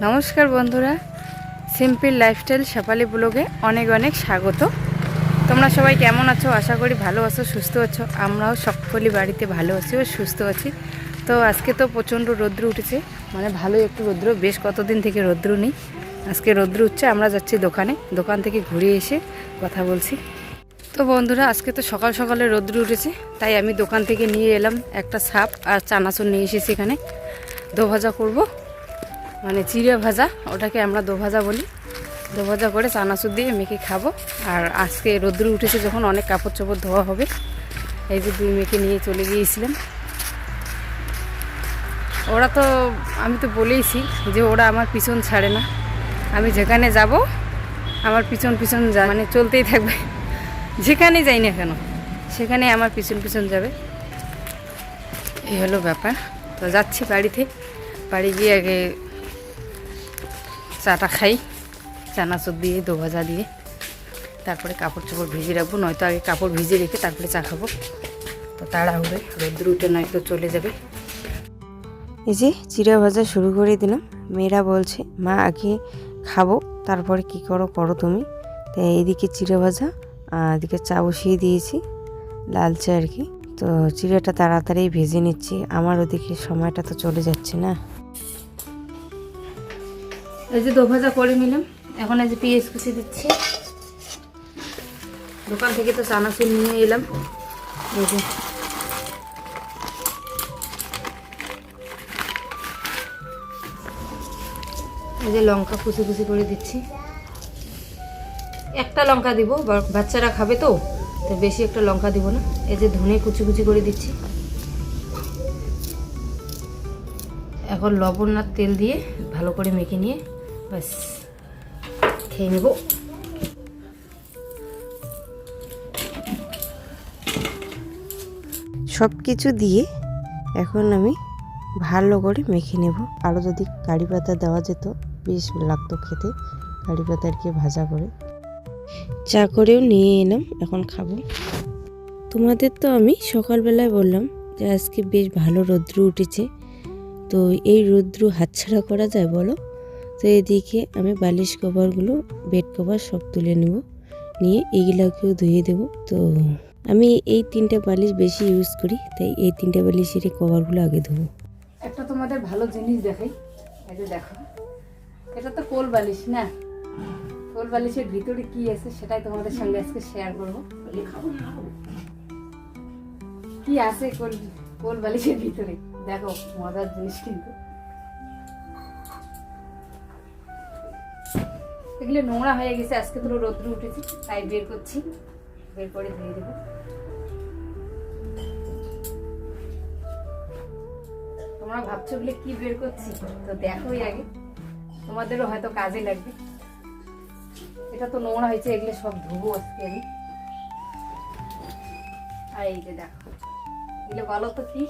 নমস্কার বন্ধুরা, simple lifestyle Shefali ব্লগে অনেক অনেক স্বাগত। তোমরা সবাই কেমন আছো? আশা করি ভালো আছো, সুস্থ আছো। আমরাও সকলেই বাড়িতে ভালো আছি ও সুস্থ আছি। তো আজকে তো প্রচণ্ড রৌদ্র উঠেছে, মানে ভালোই একটু রৌদ্র, বেশ কতদিন থেকে রৌদ্র নেই। আজকে রৌদ্র উঠছে, আমরা যাচ্ছি দোকান থেকে ঘুরে এসে কথা বলছি। তো বন্ধুরা, আজকে তো সকাল সকালে রৌদ্র উঠেছে, তাই আমি দোকান থেকে নিয়ে এলাম একটা সাপ আর চানাচুর নিয়ে এসেছি। এখানে দো ভাজা করবো, মানে চিড়ে ভাজা, ওটাকে আমরা দো ভাজা বলি। দো ভাজা করে চানাচুর দিয়ে মেখে খাবো। আর আজকে রোদ্দুর উঠেছে যখন, অনেক কাপড় চোপড় ধোয়া হবে। এই যে দুই মেয়েকে নিয়ে চলে গিয়েছিলাম। ওরা তো, আমি তো বলেইছি যে ওরা আমার পিছন ছাড়ে না। আমি যেখানে যাব আমার পিছন পিছন মানে চলতেই থাকবে। যেখানে যাই না কেন সেখানে আমার পিছন পিছন যাবে। এই হলো ব্যাপার। তো যাচ্ছি বাড়ি গিয়ে আগে চাটা খাই, চানাচুর দিয়ে দো ভাজা দিয়ে, তারপরে কাপড় চোপড় ভিজিয়ে রাখবো। নয়তো আগে কাপড় ভিজিয়ে রেখে তারপরে চা খাবো। তো তাড়াহুড়ো, রোদ্দুর উঠে নয়তো চলে যাবে। এই যে চিড়া ভাজা শুরু করে দিলাম। মেয়েরা বলছে মা আগে খাবো, তারপরে কি করো তুমি। তো এইদিকে চিড়া ভাজা আর এদিকে চা বসিয়ে দিয়েছি, লাল চা আর কি। তো চিড়াটা তাড়াতাড়ি ভেজে নিচ্ছি, আমার ওদিকে সময়টা তো চলে যাচ্ছে না। এই যে দো ভাজা করে নিলাম, এখন এই যে পেঁয়াজ কুচি দিচ্ছি। দোকান থেকে তো চানাচুর নিয়ে এলাম। এই যে লঙ্কা কুচি কুচি করে দিচ্ছি। একটা লঙ্কা দিব, বাচ্চারা খাবে তো বেশি একটা লঙ্কা দিব না। এই যে ধনে কুচি কুচি করে দিচ্ছি। এখন লবণ আর তেল দিয়ে ভালো করে মেখে নিয়ে ব্যাস খেয়ে নেব। সব কিছু দিয়ে এখন আমি ভালো করে মেখে নেব। আরও যদি কারি পাতা দেওয়া যেত বেশ লাগতো খেতে, কারি পাতা আর কি ভাজা করে। চা করেও নিয়ে এলাম, এখন খাবো। তোমাদের তো আমি সকালবেলায় বললাম যে আজকে বেশ ভালো রৌদ্র উঠেছে। তো এই রৌদ্র হাতছাড়া করা যায় বলো? তো এদিকে আমি বালিশ কভারগুলো, বেড কভার সব তুলে নেব, নিয়ে এগুলাকেও ধুয়ে দেব। তো আমি এই 3টে বালিশ বেশি ইউজ করি, তাই এই 3টে বালিশের কভারগুলো আগে ধোবো। একটা তোমাদের ভালো জিনিস দেখাই, এই যে দেখো, এটা তো কোল বালিশ না। কোল বালিশের ভিতরে কি আছে সেটাই তোমাদের সঙ্গে আজকে শেয়ার করবো। কি আছে কোল বালিশের ভিতরে দেখো, মজার জিনিস। কিন্তু এগুলো নোংরা হয়ে গেছে, আজকে পুরো রোদ্র উঠেছে তাই বের করছি, বের করে ধুয়ে দেবো। তোমরা ভাবছো বলে কি বের করছি, তো দেখোই আগে, তোমাদেরও হয়তো কাজে লাগবে। এটা তো নোংরা হয়েছে, এগুলো সব ধুবো আজকে আমি। আর এই যে দেখো, এগুলো বলো তো কি,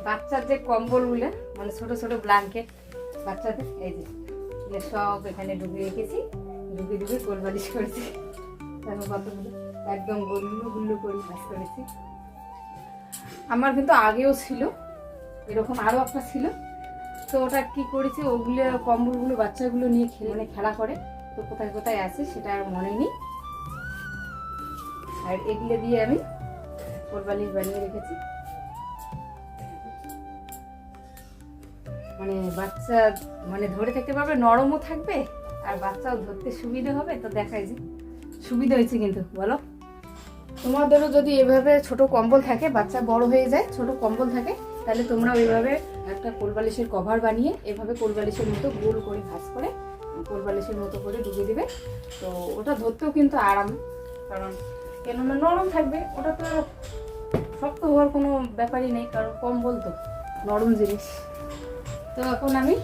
বাচ্চার যে কম্বলগুলো, মানে ছোট ছোট ব্ল্যাঙ্কেট বাচ্চাদের, এই যে এগুলো সব এখানে ডুবিয়ে রেখেছি, ডুবিয়ে কোল বালিশ করেছি। দেখো কতগুলো, একদম গুল্লু গুল্লু করে ভাজ করেছি। আমার কিন্তু আগেও ছিল এরকম, আরও একটা ছিল। তো ওটা কি করেছি, ওগুলো কম্বলগুলো বাচ্চাগুলো নিয়ে খেলা করে, তো কোথায় কোথায় আছে সেটা আর মনে নেই। আর এগুলো দিয়ে আমি কোল বালিশ বানিয়ে রেখেছি, মানে বাচ্চা মানে ধরে থাকতে পারবে, নরমও থাকবে আর বাচ্চাও ধরতে সুবিধা হবে। তো দেখাই যে সুবিধা হয়েছে কিন্তু, বলো তোমাদেরও যদি এভাবে ছোট কম্বল থাকে, বাচ্চা বড় হয়ে যায়, ছোট কম্বল থাকে, তাহলে তোমরা ওইভাবে একটা কোল বালিশের কভার বানিয়ে এভাবে কোল বালিশের মতো গোল করে ভাঁজ করে কোল বালিশের মতো করে ঢুকিয়ে দিবে। তো ওটা ধরতেও কিন্তু আরাম, কারণ কেননা নরম থাকবে। ওটা তো শক্ত হওয়ার কোনো ব্যাপারই নেই, কারণ কম্বল তো নরম জিনিস। তো এখন আমি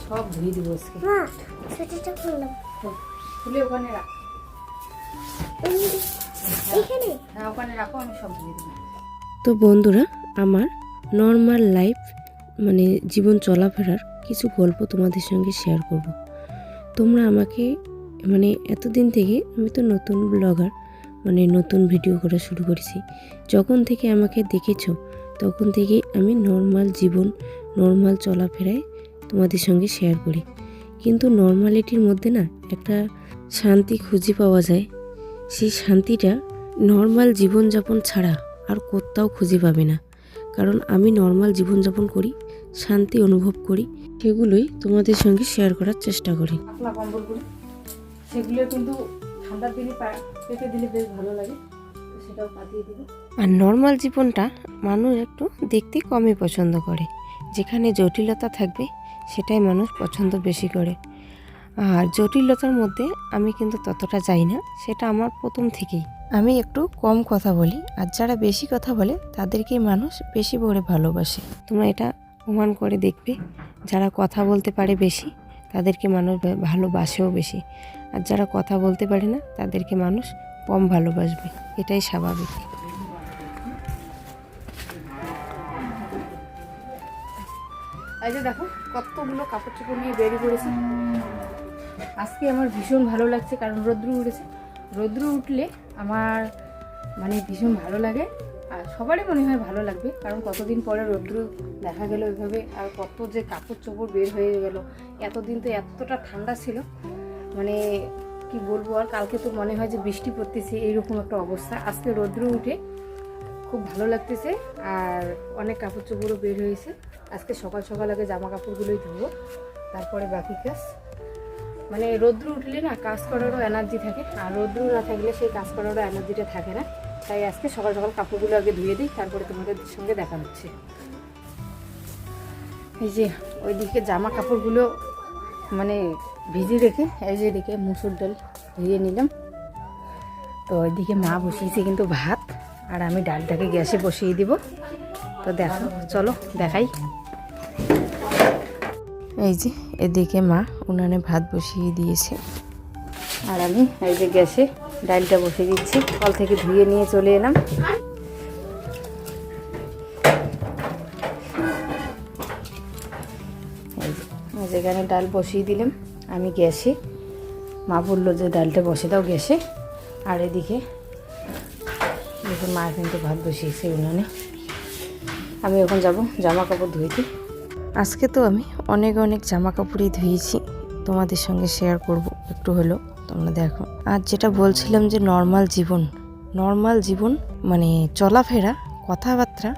সব ধুয়ে দিব খুলে, ওখানে রাখ, হ্যাঁ ওখানে রাখো, আমি সব ধুয়ে দেবো। তো বন্ধুরা, আমার নর্মাল লাইফ মানে জীবন চলাফেরার কিছু গল্প তোমাদের সঙ্গে শেয়ার করব। তোমরা আমাকে মানে এতদিন থেকে, আমি তো নতুন ব্লগার, মানে নতুন ভিডিও করা শুরু করেছি, যখন থেকে আমাকে দেখেছো তখন থেকেই আমি নর্মাল জীবন, নর্মাল চলাফেরায় তোমাদের সঙ্গে শেয়ার করি। কিন্তু নর্মালিটির মধ্যে না একটা শান্তি খুঁজে পাওয়া যায়। সেই শান্তিটা নর্মাল জীবনযাপন ছাড়া আর কোথাও খুঁজে পাবে না। কারণ আমি নর্মাল জীবনযাপন করি, শান্তি অনুভব করি, সেগুলোই তোমাদের সঙ্গে শেয়ার করার চেষ্টা করি। পাতলা কম্বলগুলো সেগুলো কিন্তু ঠান্ডার দিনে পেতে দিলে বেশ ভালো লাগে, সেটাও পাতিয়ে দিব। আর নর্মাল জীবনটা মানুষ একটু দেখতে কমই পছন্দ করে, যেখানে জটিলতা থাকবে সেটাই মানুষ পছন্দ বেশি করে। আর জটিলতার মধ্যে আমি কিন্তু ততটা যাই না, সেটা আমার প্রথম থেকেই। আমি একটু কম কথা বলি, আর যারা বেশি কথা বলে তাদেরকেই মানুষ বেশি করে ভালোবাসে। তোমরা এটা প্রমাণ করে দেখবে, যারা কথা বলতে পারে বেশি তাদেরকে মানুষ ভালোবাসেও বেশি, আর যারা কথা বলতে পারে না তাদেরকে মানুষ কম ভালোবাসবে, এটাই স্বাভাবিক। এই যে দেখো কতগুলো কাপড় চোপড় নিয়ে বেরিয়ে পড়েছি। আজকে আমার ভীষণ ভালো লাগছে, কারণ রৌদ্র উঠেছে। রৌদ্র উঠলে আমার মানে ভীষণ ভালো লাগে, আর সবারই মনে হয় ভালো লাগবে, কারণ কতদিন পরে রৌদ্র দেখা গেল ওইভাবে। আর কত যে কাপড় চোপড় বের হয়ে গেল। এতদিন তো এতটা ঠান্ডা ছিল, মানে কি বলবো। আর কালকে তো মনে হয় যে বৃষ্টি পড়তেছে, এইরকম একটা অবস্থা। আজকে রৌদ্র উঠে খুব ভালো লাগতেছে, আর অনেক কাপড় চোপড়ও বের হয়েছে। আজকে সকাল সকাল আগে জামা কাপড়গুলোই ধুবো, তারপরে বাকি কাজ। মানে রৌদ্র উঠলে না কাজ করারও এনার্জি থাকে, আর রৌদ্র না থাকলে সেই কাজ করারও এনার্জিটা থাকে না। তাই আজকে সকাল সকাল কাপড়গুলো আগে ধুয়ে দিই, তারপরে তোমাদের সঙ্গে দেখা হচ্ছে। এই যে ওইদিকে জামা কাপড়গুলো মানে ভিজে রেখে, এই যে এদিকে মুসুর ডাল ভিজিয়ে নিলাম। তো ওইদিকে মা বসিয়েছে কিন্তু ভাত, আর আমি ডালটাকে গ্যাসে বসিয়ে দিব। তো দেখো, চলো দেখাই। এই যে এদিকে মা উনানে ভাত বসিয়ে দিয়েছে, আর আমি এই যে গ্যাসে ডালটা বসিয়ে দিচ্ছি। কল থেকে ধুয়ে নিয়ে চলে এলাম। যেখানে ডাল বসিয়ে দিলাম আমি গ্যাসে। মা বললো যে ডালটা বসে দাও গ্যাসে। আর এদিকে মা কিন্তু ভাত বসিয়েছে উনানে। আমি এখন যাব জামা কাপড় ধুইতে। আজকে তো আমি অনেক জামা কাপড়ই ধুয়েছি, তোমাদের সঙ্গে শেয়ার করব একটু হলেও, তোমরা দেখো। আর যেটা বলছিলাম যে নর্মাল জীবন মানে চলাফেরা, কথাবার্তা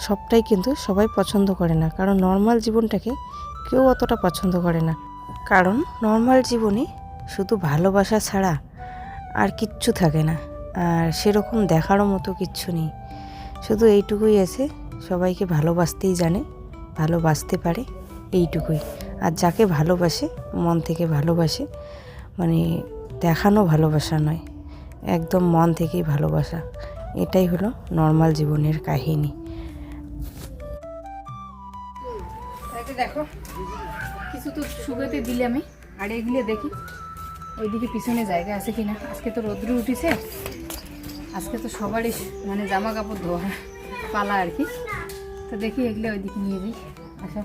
সবটাই কিন্তু সবাই পছন্দ করে না। কারণ নর্মাল জীবনটাকে কেউ অতটা পছন্দ করে না, কারণ নর্মাল জীবনে শুধু ভালোবাসা ছাড়া আর কিচ্ছু থাকে না, আর সেরকম দেখারও মতো কিচ্ছু নেই। শুধু এইটুকুই আছে, সবাইকে ভালোবাসতেই জানে, ভালোবাসতে পারে, এইটুকুই। আর যাকে ভালোবাসে, মন থেকে ভালোবাসে, মানে দেখানো ভালোবাসা নয়, একদম মন থেকেই ভালোবাসা। এটাই হলো নর্মাল জীবনের কাহিনী। দেখো কিছু তো শুকাতে দিলে আমি, আর এগুলো দেখি ওইদিকে পিছনে জায়গা আছে কিনা। আজকে তো রৌদ্র উঠেছে, আজকে তো সবারই মানে জামা কাপড় ধোয়া পালা আর কি। তো দেখি এগুলো ওইদিকে নিয়ে যাই। আচ্ছা,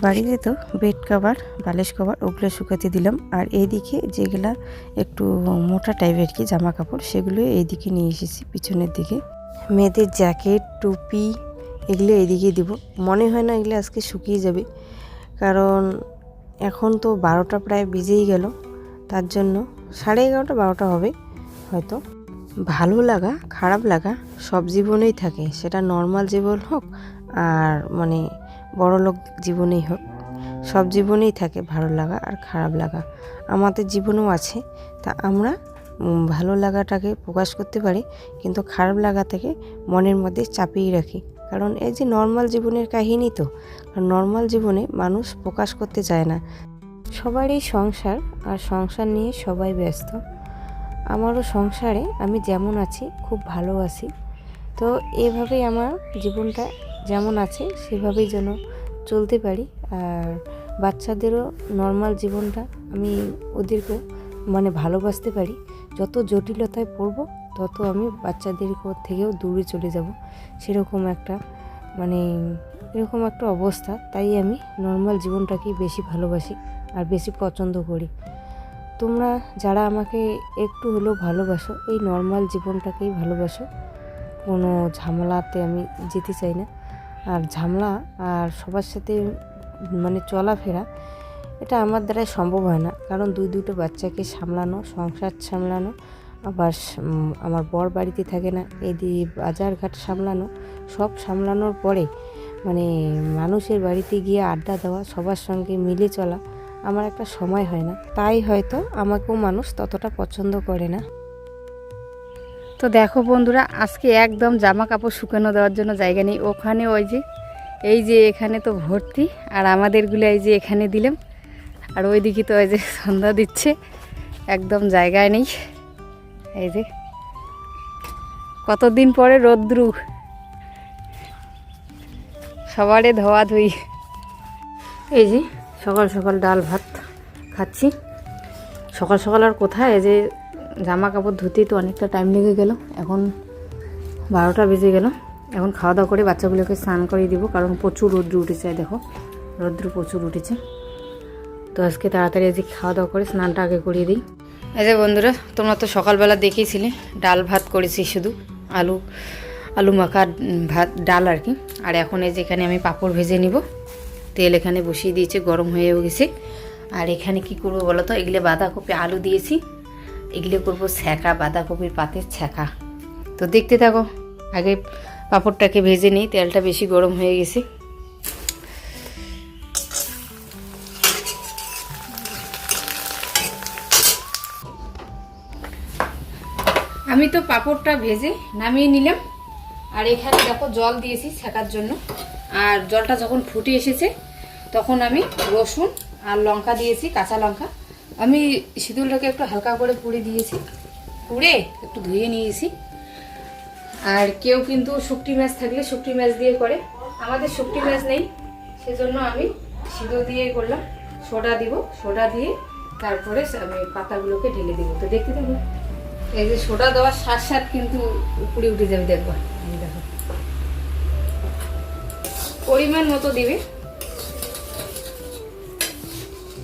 বাড়িতে তো বেড কভার, বালিশ কভার ওগুলো শুকাতে দিলাম। আর এইদিকে যেগুলা একটু মোটা টাইপের কি জামা কাপড়, সেগুলো এইদিকে নিয়ে এসেছি পিছনের দিকে। মেয়েদের জ্যাকেট, টুপি এগুলো এইদিকে দিব। মনে হয় না এগুলো আজকে শুকিয়ে যাবে, কারণ এখন তো 12টা প্রায় বেজেই গেল, তার জন্য 11:30 12টা হবে হয়তো। ভালো লাগা খারাপ লাগা সব জীবনেই থাকে, সেটা নর্মাল জীবন হোক আর মানে বড়লোক জীবনেই হোক, সব জীবনেই থাকে ভালো লাগা আর খারাপ লাগা। আমাদের জীবনেও আছে। তা আমরা ভালো লাগাটাকে প্রকাশ করতে পারি, কিন্তু খারাপ লাগাটাকে মনের মধ্যে চাপিয়ে রাখি। কারণ এই যে নর্মাল জীবনের কাহিনী, তো নর্মাল জীবনে মানুষ প্রকাশ করতে চায় না। সবারই সংসার, আর সংসার নিয়ে সবাই ব্যস্ত। আমারও সংসারে আমি যেমন আছি খুব ভালো আছি। তো এভাবেই আমার জীবনটা যেমন আছে সেভাবেই যেন চলতে পারি। আর বাচ্চাদেরও নর্মাল জীবনটা আমি ওদেরকেও মানে ভালোবাসতে পারি। যত জটিলতায় পড়বো তত আমি বাচ্চাদের থেকেও দূরে চলে যাব, সেরকম একটা মানে এরকম একটা অবস্থা। তাই আমি নর্মাল জীবনটাকেই বেশি ভালোবাসি আর বেশি পছন্দ করি। তোমরা যারা আমাকে একটু হলেও ভালোবাসো, এই নর্মাল জীবনটাকেই ভালোবাসো, কোনো ঝামেলাতে আমি যেতে চাই না। আর ঝামেলা আর সবার সাথে মানে চলাফেরা এটা আমার দ্বারাই সম্ভব হয় না, কারণ দুটো বাচ্চাকে সামলানো, সংসার সামলানো, আবার আমার বর বাড়িতে থাকে না, এদিকে বাজারঘাট সামলানো, সব সামলানোর পরে মানে মানুষের বাড়িতে গিয়ে আড্ডা দেওয়া, সবার সঙ্গে মিলে চলা আমার একটা সময় হয় না, তাই হয়তো আমাকেও মানুষ ততটা পছন্দ করে না। তো দেখো বন্ধুরা, আজকে একদম জামা কাপড় শুকানো দেওয়ার জন্য জায়গা নেই। ওখানে ওই যে এই যে এখানে তো ভর্তি, আর আমাদেরগুলো এই যে এখানে দিলাম, আর ওইদিকে তো ওই যে সন্ধ্যা দিচ্ছে, একদম জায়গায় নেই। এই যে কতদিন পরে রোদ্রু, সবারে ধোয়া ধুই। এই যে সকাল সকাল ডাল ভাত খাচ্ছি। সকাল সকাল আর কোথায়, এই যে জামা কাপড় ধুতেই তো অনেকটা টাইম লেগে গেল। এখন 12টা বেজে গেল। এখন খাওয়া দাওয়া করে বাচ্চাগুলোকে স্নান করিয়ে দিব, কারণ প্রচুর রৌদ্র উঠেছে। দেখো রৌদ্র প্রচুর উঠেছে, তো আজকে তাড়াতাড়ি আজকে খাওয়া দাওয়া করে স্নানটা আগে করিয়ে দিই। এই যে বন্ধুরা, তোমরা তো সকালবেলা দেখেছিলে ডাল ভাত করেছি, শুধু আলু মাখা ভাত ডাল আর কি। আর এখন এই যে এখানে আমি পাঁপড় ভেজে নিব, তেল এখানে বসিয়ে দিয়েছি, গরম হয়েও গেছে। আর এখানে কি করব বলো তো, এগুলো বাঁধাকপি আলু দিয়েছি, এগুলো করবো ছ্যাঁকা, বাঁধাকপির পাতের ছ্যাঁকা। তো দেখতে থাকো, আগে পাঁপড়টাকে ভেজে নিই, তেলটা বেশি গরম হয়ে গেছে। আমি তো পাঁপড়টা ভেজে নামিয়ে নিলাম, আর এখানে দেখো জল দিয়েছি ছ্যাঁকার জন্য। আর জলটা যখন ফুটে এসেছে তখন আমি রসুন আর লঙ্কা দিয়েছি, কাঁচা লঙ্কা। আমি সিঁদুরটাকে একটু হালকা করে পুড়ে দিয়েছি, পুড়ে একটু ধুয়ে নিয়েছি। আর কেউ কিন্তু শুকটি মাছ থাকলে শুকটি মাছ দিয়ে করে, আমাদের শুকটি মাছ নেই, সেজন্য আমি সিঁদুর দিয়ে করলাম। সোডা দিব, সোডা দিয়ে তারপরে আমি পাতাগুলোকে ঢেলে দিব। তো দেখতে থাকবো, এই যে সোডা দেওয়ার সাথে সাথে কিন্তু উপরে উঠে যাবে, দেখবা। দেখো পরিমাণ মতো দিবে।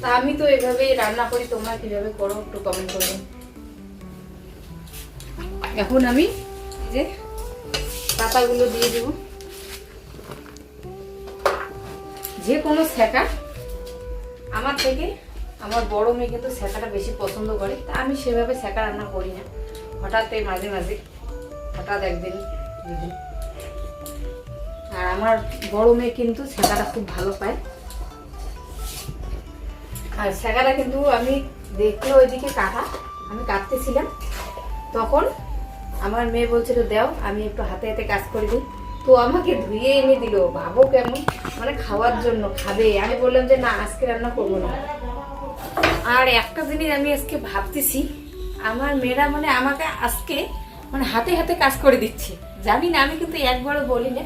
তা আমি তো এভাবেই রান্না করি, তোমরা কিভাবে করো একটু কমেন্ট করবে। এখন আমি এই যে পাতাগুলো দিয়ে দেব। যে কোনো ছ্যাঁকা, আমার থেকে আমার বড় মেয়ে কিন্তু ছ্যাঁকাটা বেশি পছন্দ করে, তা আমি সেভাবে ছ্যাঁকা রান্না করি না, হঠাৎ মাঝে মাঝে, হঠাৎ একদিন দুদিন। আর আমার বড় মেয়ে কিন্তু ছ্যাঁকাটা খুব ভালো পায়। আর ছ্যাঁকাটা কিন্তু আমি দেখলে ওইদিকে কাটা, আমি কাটতেছিলাম, তখন আমার মেয়ে বলছিল দাও, আমি একটু হাতে হাতে কাজ করে দিই। তো আমাকে ধুয়ে এনে দিল, ভাবো কেমন, মানে খাওয়ার জন্য খাবে। আমি বললাম যে না, আজকে রান্না করবো না। আর একটা জিনিস আমি আজকে ভাবতেছি, আমার মেয়েরা মানে আমাকে আজকে মানে হাতে হাতে কাজ করে দিচ্ছে। জানি না, আমি কিন্তু একবারও বলি না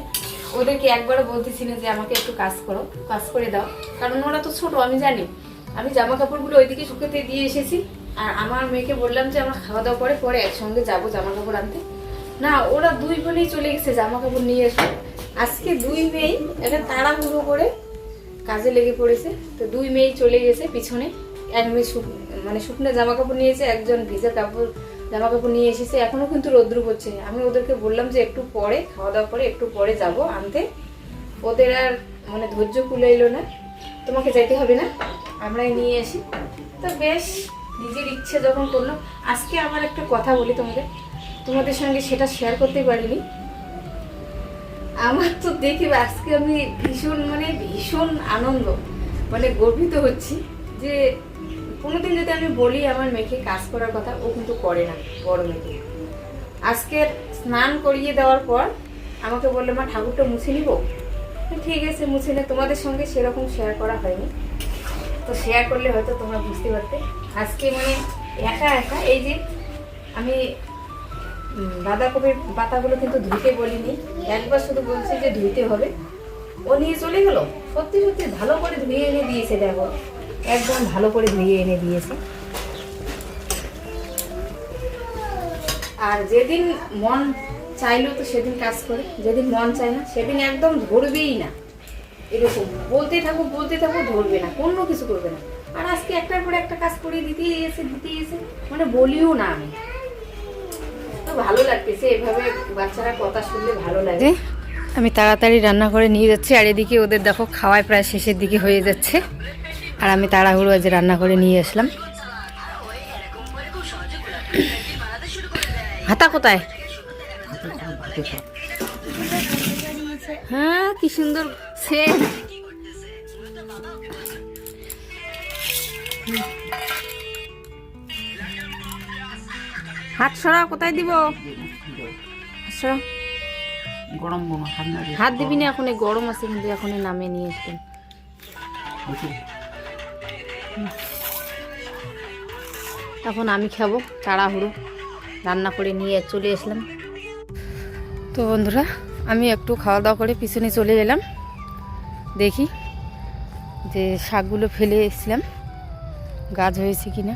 ওদেরকে, একবারও বলতেছি না যে আমাকে একটু কাজ করো, কাজ করে দাও, কারণ ওরা তো ছোট। আমি জানি, আমি জামা কাপড়গুলো ওইদিকে শুকাতে দিয়ে এসেছি। আর আমার মেয়েকে বললাম যে আমরা খাওয়া দাওয়া করে পরে একসঙ্গে যাবো জামা কাপড় আনতে। না, ওরা দুই বোনেই চলে গেছে জামা কাপড় নিয়ে এসে। আজকে দুই মেয়েই একটা তাড়াহুড়ো করে কাজে লেগে পড়েছে। তো দুই মেয়েই চলে গেছে পিছনে, এক মেয়ে মানে শুকনো জামা কাপড় নিয়েছে, একজন ভিজা কাপড় জামা কাপড় নিয়ে এসেছে। এখনো কিন্তু রৌদ্র হচ্ছে। আমি ওদেরকে বললাম যে একটু পরে খাওয়া দাওয়া করে একটু পরে যাব আনতে। ওদের আর মানে ধৈর্য কুলাইলো না, তোমাকে যাইতে হবে না, আমরাই নিয়ে আসি। তো বেশ, নিজের ইচ্ছে যখন করলো। আজকে আমার একটা কথা বলি তোমাদের সঙ্গে, সেটা শেয়ার করতে পারিনি। আমার তো দেখি আজকে আমি ভীষণ আনন্দ, মানে গর্বিত হচ্ছি যে কোনোদিন যদি আমি বলি আমার মেয়েকে কাজ করার কথা, ও কিন্তু করে না। বড় মেয়েকে আজকে স্নান করিয়ে দেওয়ার পর আমাকে বললো মা ঠাকুরটা মুছে নিব। ঠিক আছে, মুছে নে। তোমাদের সঙ্গে সেরকম শেয়ার করা হয়নি, তো শেয়ার করলে হয়তো তোমরা বুঝতে পারতে। আজকে মানে একা একা এই যে আমি বাঁধাকপির পাতাগুলো কিন্তু ধুইতে বলিনি, একবার শুধু বলছি যে ধুইতে হবে। ও নিয়ে চলে গেল, সত্যি সত্যি ভালো করে ধুয়ে এনে দিয়েছে। দেখো একদম ভালো করে ধুয়ে এনে দিয়েছে। আর যেদিন মন চাইলো তো সেদিন কাজ করে, যেদিন মন চায় না সেদিন একদম ধরবেই না। এরকম বলতে থাকো ধরবে না, কোনো কিছু করবে না। আর আজকে একটার পরে একটা কাজ করে দিতেই এসে মানে বলিও না আমি। তো ভালো লাগতেছে, এভাবে বাচ্চারা কথা শুনলে ভালো লাগে। আমি তাড়াতাড়ি রান্না করে নিয়ে যাচ্ছি, আর এদিকে ওদের দেখো খাওয়ায় প্রায় শেষের দিকে হয়ে যাচ্ছে, আর আমি তাড়াহুড়ো আজ রান্না করে নিয়ে আসলাম। হাতা কোথায়? হ্যাঁ, কি সুন্দর সেন্ট। হাত সরা, কোথায় দিব? সরা, গরম বোমা হাত দিবি না, এখন গরম আছে কিন্তু এখন নামে নিয়ে আসবেন। এখন আমি খাবো, তাড়াহুড়ো রান্না করে নিয়ে চলে আসলাম। তো বন্ধুরা, আমি একটু খাওয়া দাওয়া করে পিছনে চলে এলাম, দেখি যে শাকগুলো ফেলে এসেছিলাম গাছ হয়েছে কিনা।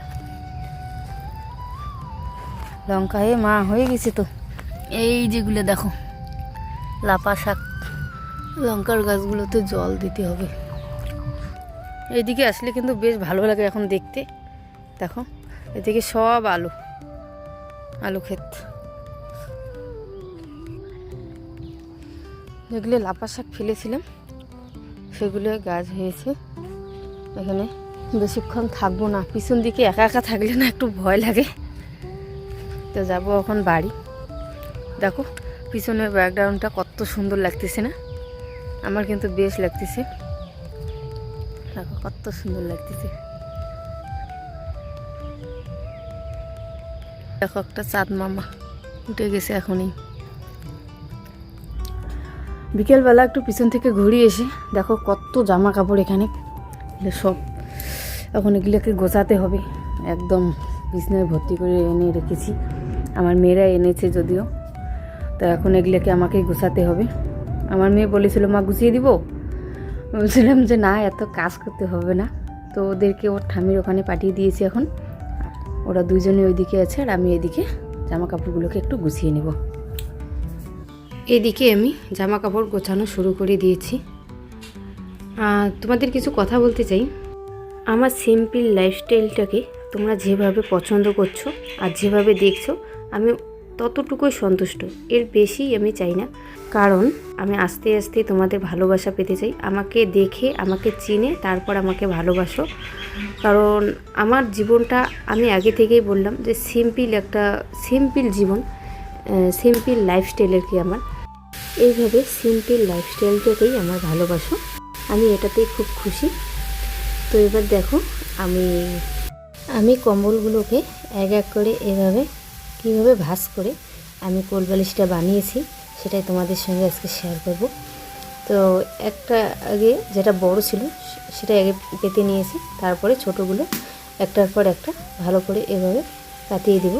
লঙ্কা মা হয়ে গেছে তো, এই যেগুলো দেখো লাপা শাক। লঙ্কার গাছগুলোতে জল দিতে হবে। এইদিকে আসলে কিন্তু বেশ ভালো লাগে এখন দেখতে। দেখো এদিকে সব আলু, আলু ক্ষেত। যেগুলো লাপা শাক ফেলেছিলাম সেগুলো গাছ হয়েছে। এখানে বেশিক্ষণ থাকবো না, পিছন দিকে একা একা থাকলে না একটু ভয় লাগে। তো যাবো এখন বাড়ি। দেখো পিছনের ব্যাকগ্রাউন্ডটা কত সুন্দর লাগতেছে না? আমার কিন্তু বেশ লাগতেছে। দেখো কত সুন্দর লাগতেছে। দেখো একটা চাঁদ মামা উঠে গেছে এখনই। বিকেলবেলা একটু পিছন থেকে ঘুরে এসে দেখো কত জামা কাপড় এখানে সব। এখন এগুলোকে গোছাতে হবে, একদম বিছনায় ভর্তি করে এনে রেখেছি। আমার মেয়েরা এনেছে যদিও, তো এখন এগুলোকে আমাকেই গোছাতে হবে। আমার মেয়ে বলেছিল মা গুছিয়ে দিব, বলছিলাম যে না, এত কাজ করতে হবে না। তো ওদেরকে ওর ঠামির ওখানে পাঠিয়ে দিয়েছি। এখন ওরা দুজনে ওইদিকে আছে, আর আমি এদিকে জামা কাপড়গুলোকে একটু গুছিয়ে নেব। এদিকে আমি জামা কাপড় গোছানো শুরু করে দিয়েছি। তোমাদের কিছু কথা বলতে চাই। আমার সিম্পল লাইফস্টাইলটাকে তোমরা যেভাবে পছন্দ করছো আর যেভাবে দেখছো, আমি ততটুকুই সন্তুষ্ট, এর বেশি আমি চাই না। কারণ আমি আস্তে আস্তে তোমাদের ভালোবাসা পেতে চাই। আমাকে দেখে, আমাকে চিনে তারপর আমাকে ভালোবাসো। কারণ আমার জীবনটা, আমি আগে থেকেই বললাম যে সিম্পল জীবন, সিম্পল লাইফস্টাইলের কি আমার, এইভাবে সিম্পল লাইফস্টাইলটাকেই আমার ভালোবাসো। আমি এটাতেই খুব খুশি। তো এবার দেখো আমি কম্বলগুলোকে এক এক করে এভাবে কীভাবে ভাঁজ করে আমি কোল বালিশটা বানিয়েছি, সেটাই তোমাদের সঙ্গে আজকে শেয়ার করব। তো একটা আগে যেটা বড় ছিল সেটা আগে পেতে নিয়েছি, তারপরে ছোটোগুলো একটার পর একটা ভালো করে এভাবে কাটিয়ে দেব।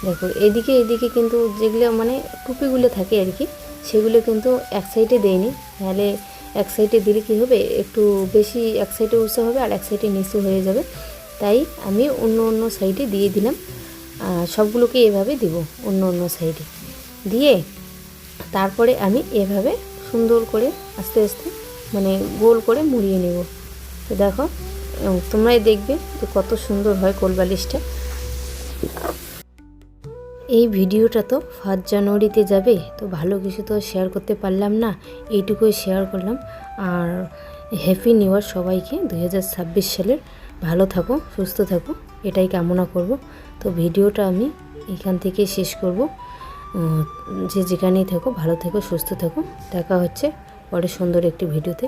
দেখো এদিকে কিন্তু যেগুলো মানে টুপিগুলো থাকে আর কি, সেগুলো কিন্তু এক সাইডে দেয়নি। তাহলে এক সাইডে দিলে কী হবে, একটু বেশি এক সাইডে উঁচু হবে আর এক সাইডে নিচু হয়ে যাবে। তাই আমি অন্য সাইডে দিয়ে দিলাম। সবগুলোকে এভাবে দিব অন্য সাইডে দিয়ে, তারপরে আমি এভাবে সুন্দর করে আস্তে আস্তে মানে গোল করে মুড়িয়ে নেব। তো দেখো তোমরাই দেখবে যে কত সুন্দর হয় কোলবালিশটা। এই ভিডিওটা তো 1 জানুয়ারিতে যাবে, তো ভালো কিছু তো শেয়ার করতে পারলাম না, এইটুকুই শেয়ার করলাম। আর হ্যাপি নিউ ইয়ার সবাইকে। 2026 সালের ভালো থাকো, সুস্থ থাকো, এটাই কামনা করব। তো ভিডিওটা আমি এখান থেকে শেষ করব। যে যেখানেই থাকো ভালো থাকো, সুস্থ থাকো। দেখা হচ্ছে পরে সুন্দর একটি ভিডিওতে।